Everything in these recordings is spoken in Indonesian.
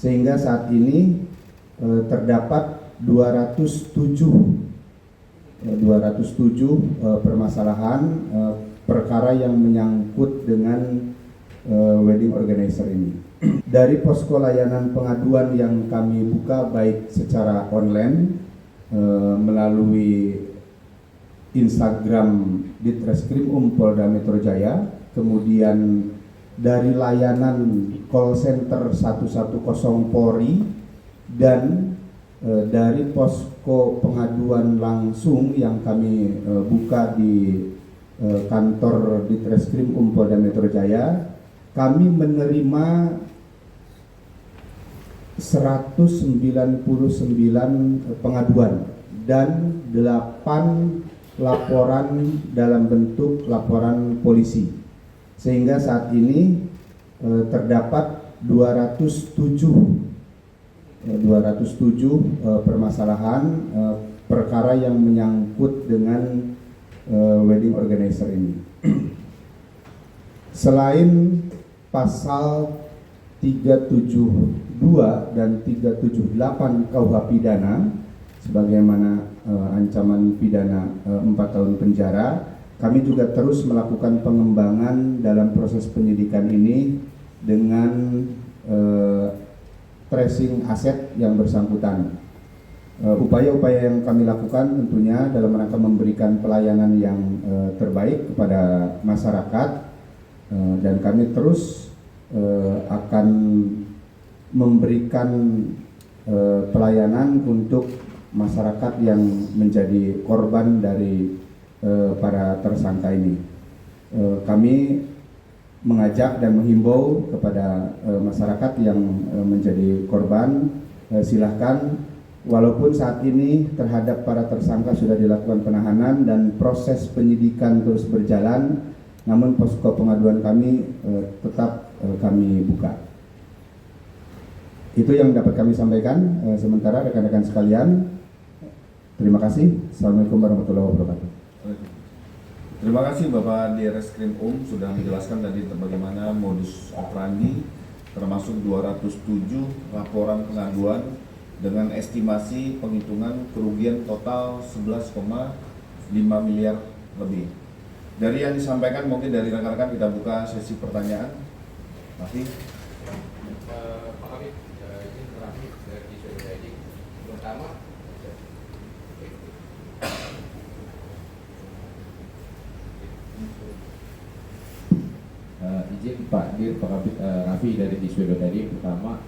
sehingga saat ini terdapat 207 permasalahan perkara yang menyangkut dengan wedding organizer ini. Dari posko layanan pengaduan yang kami buka baik secara online melalui Instagram Ditreskrim Polda Metro Jaya, kemudian dari layanan call center 110 Polri, dan dari posko pengaduan langsung yang kami buka di kantor Ditreskrim Polda Metro Jaya, kami menerima 199 pengaduan dan 8 laporan dalam bentuk laporan polisi, sehingga saat ini terdapat 207 permasalahan perkara yang menyangkut dengan wedding organizer ini. Selain pasal 372 dan 378 KUH pidana sebagaimana ancaman pidana 4 tahun penjara, kami juga terus melakukan pengembangan dalam proses penyidikan ini dengan tracing aset yang bersangkutan. Upaya-upaya yang kami lakukan tentunya dalam rangka memberikan pelayanan yang terbaik kepada masyarakat, dan kami terus akan memberikan pelayanan untuk masyarakat yang menjadi korban dari para tersangka ini. Kami mengajak dan menghimbau kepada masyarakat yang menjadi korban, silahkan, walaupun saat ini terhadap para tersangka sudah dilakukan penahanan dan proses penyidikan terus berjalan, namun posko pengaduan kami tetap kami buka. Itu yang dapat kami sampaikan. Sementara rekan-rekan sekalian, terima kasih. Assalamualaikum warahmatullahi wabarakatuh. Terima kasih Bapak Direskrim sudah menjelaskan tadi bagaimana modus operandi, termasuk 207 laporan pengaduan dengan estimasi penghitungan kerugian total 11,5 miliar lebih. Dari yang disampaikan mungkin dari rekan-rekan kita buka sesi pertanyaan. Masih? Pak Habib, ini terakhir dari Sweden. Pertama, izin Pak Dir, Pak Habib, Raffi dari Diswedo tadi. Pertama,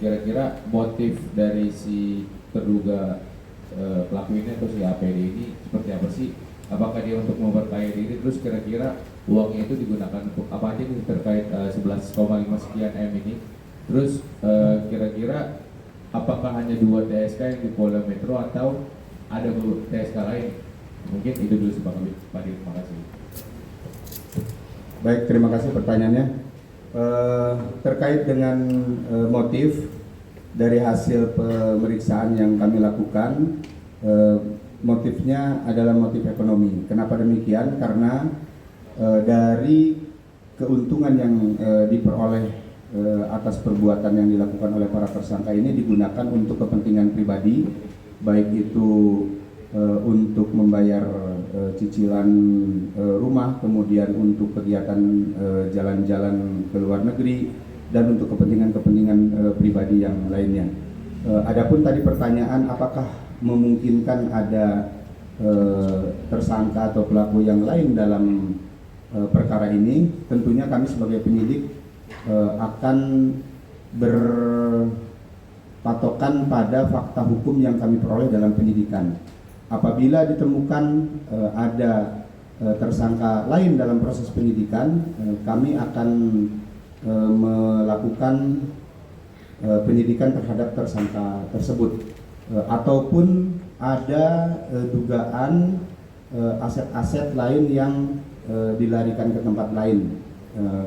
kira-kira motif dari si terduga pelaku ini atau si APD ini seperti apa sih? Apakah dia untuk memperkaya diri, terus kira-kira uangnya itu digunakan untuk apa aja nih terkait 11,5 sekian M ini? Terus kira-kira apakah hanya 2 TSK yang di Polda Metro atau ada TSK lain? Mungkin itu dulu Pak Habib. Pak Dir, terima kasih. Baik, terima kasih pertanyaannya. Terkait dengan motif dari hasil pemeriksaan yang kami lakukan, motifnya adalah motif ekonomi. Kenapa demikian? Karena dari keuntungan yang diperoleh atas perbuatan yang dilakukan oleh para tersangka ini digunakan untuk kepentingan pribadi, baik itu untuk membayar cicilan rumah, kemudian untuk kegiatan jalan-jalan ke luar negeri, dan untuk kepentingan-kepentingan pribadi yang lainnya. Adapun tadi pertanyaan apakah memungkinkan ada tersangka atau pelaku yang lain dalam perkara ini, tentunya kami sebagai penyidik akan berpatokan pada fakta hukum yang kami peroleh dalam penyidikan. Apabila ditemukan ada tersangka lain dalam proses penyidikan, kami akan melakukan penyidikan terhadap tersangka tersebut, ataupun ada dugaan aset-aset lain yang dilarikan ke tempat lain.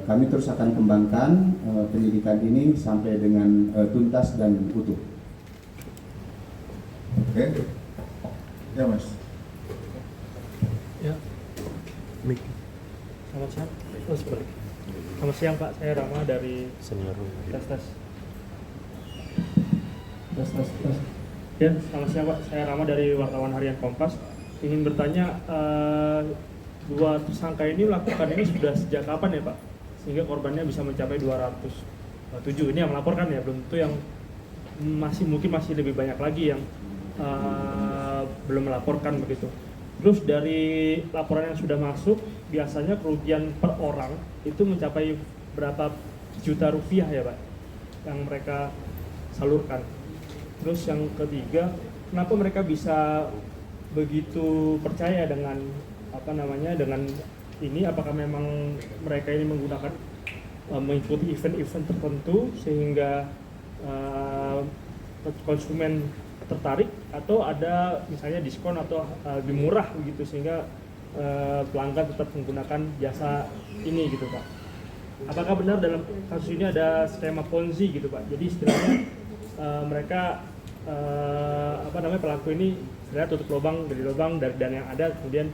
Kami terus akan kembangkan penyidikan ini sampai dengan tuntas dan utuh. Oke. Ya Mas. Ya. Selamat siang. Selamat siang Pak, saya Rama dari Senior. Tes. Tes. Ya, selamat siang Pak. Saya Rama dari Wartawan Harian Kompas. Ingin bertanya, dua tersangka ini melakukan ini sudah sejak kapan ya Pak? Sehingga korbannya bisa mencapai 207. Ini yang melaporkan ya, belum tentu yang mungkin masih lebih banyak lagi yang belum melaporkan begitu. Terus dari laporan yang sudah masuk, biasanya kerugian per orang itu mencapai berapa juta rupiah ya Pak yang mereka salurkan. Terus yang ketiga, kenapa mereka bisa begitu percaya dengan dengan ini? Apakah memang mereka ini mengikuti event-event tertentu sehingga konsumen tertarik, atau ada misalnya diskon atau lebih murah begitu sehingga pelanggan tetap menggunakan jasa ini gitu Pak? Apakah benar dalam kasus ini ada skema Ponzi gitu Pak? Jadi istilahnya mereka pelaku ini sebenarnya tutup lubang dari dana yang ada, kemudian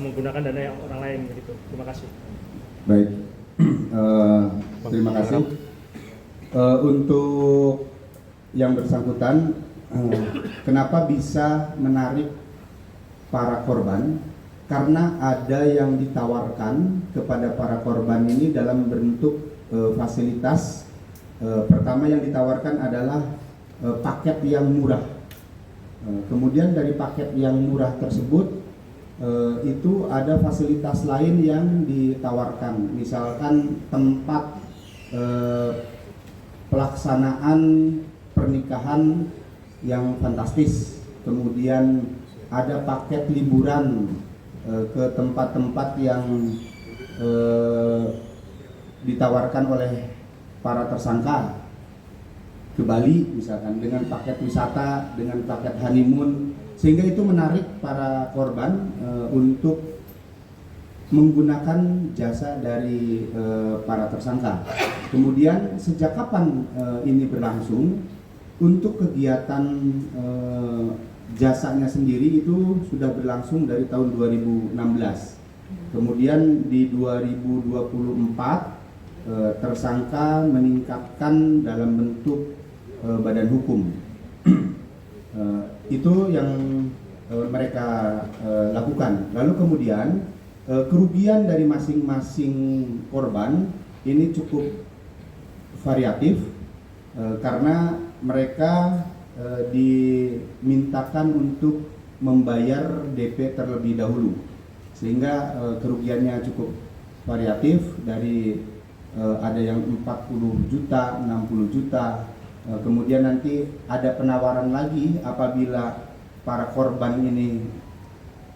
menggunakan dana yang orang lain begitu. Terima kasih. Baik, terima kasih. Untuk yang bersangkutan, kenapa bisa menarik para korban? Karena ada yang ditawarkan kepada para korban ini dalam bentuk fasilitas. Pertama yang ditawarkan adalah paket yang murah. Kemudian dari paket yang murah tersebut itu ada fasilitas lain yang ditawarkan, misalkan tempat pelaksanaan pernikahan yang fantastis, kemudian ada paket liburan ke tempat-tempat yang ditawarkan oleh para tersangka, ke Bali misalkan dengan paket wisata, dengan paket honeymoon, sehingga itu menarik para korban untuk menggunakan jasa dari para tersangka. Kemudian sejak kapan ini berlangsung? Untuk kegiatan jasanya sendiri itu sudah berlangsung dari tahun 2016. Kemudian di 2024 tersangka meningkatkan dalam bentuk badan hukum. Itu yang mereka lakukan. Lalu kemudian kerugian dari masing-masing korban ini cukup variatif karena mereka dimintakan untuk membayar DP terlebih dahulu, sehingga kerugiannya cukup variatif dari ada yang 40 juta, 60 juta. Kemudian nanti ada penawaran lagi apabila para korban ini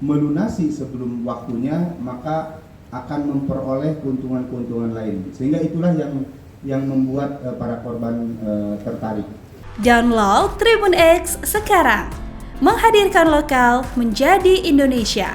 melunasi sebelum waktunya, maka akan memperoleh keuntungan-keuntungan lain. Sehingga itulah yang membuat para korban tertarik. Download Tribun X sekarang, menghadirkan lokal menjadi Indonesia.